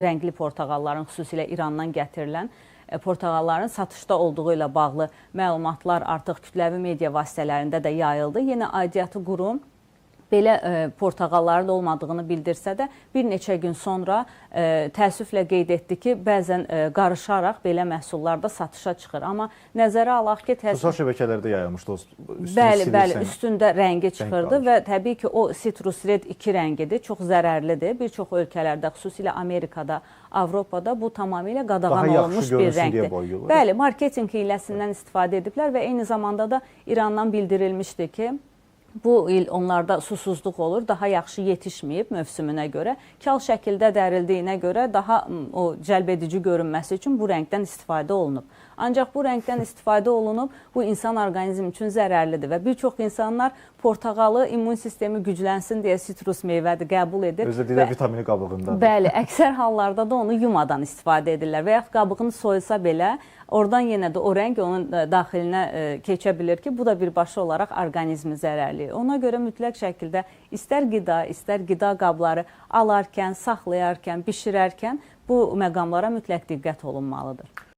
rəngli portağalların, xüsusilə İrandan gətirilən portağalların satışda olduğu ilə bağlı məlumatlar artıq kütləvi media vasitələrində də yayıldı. Yenə aidiyyatı qurum belə portağalların olmadığını bildirsə də bir neçə gün sonra təəssüflə qeyd etdi ki, bəzən qarışaraq belə məhsullar da satışa çıxır. Amma nəzərə alaq ki, sosial şəbəkələrdə yayılmışdı. Bəli, üstündə rəngi çıxırdı və təbii ki, o Citrus Red 2 rəngidir, çox zərərlidir. Bir çox ölkələrdə, xüsusilə Amerikada, Avropada bu tamamilə qadağan olunmuş bir rəngdir. Bəli, marketinq hiləsindən istifadə ediblər və eyni zamanda da İrandan bildirilmişdi ki, bu il onlarda susuzluq olur, daha yaxşı yetişməyib mövsümünə görə. Kal şəkildə dərildiyinə görə daha o cəlbedici görünməsi üçün bu rəngdən istifadə olunub. Ancaq bu rəngdən istifadə olunub, bu insan orqanizmi üçün zərərlidir və bir çox insanlar portağalı immun sistemi güclənsin deyə sitrus meyvədir qəbul edir. Özü də vitamini qabığındadır. Bəli, əksər hallarda da onu yumadan istifadə edirlər və yaxud qabığını soyulsa belə, oradan yenə də o rəng onun daxilinə keçə bilir ki, bu da birbaşa olaraq orqanizmi zərərləyir. Ona görə mütləq şəkildə istər qida qabları alarkən, saxlayarkən, bişirərkən bu məqamlara mütləq diqqət olunmalıdır.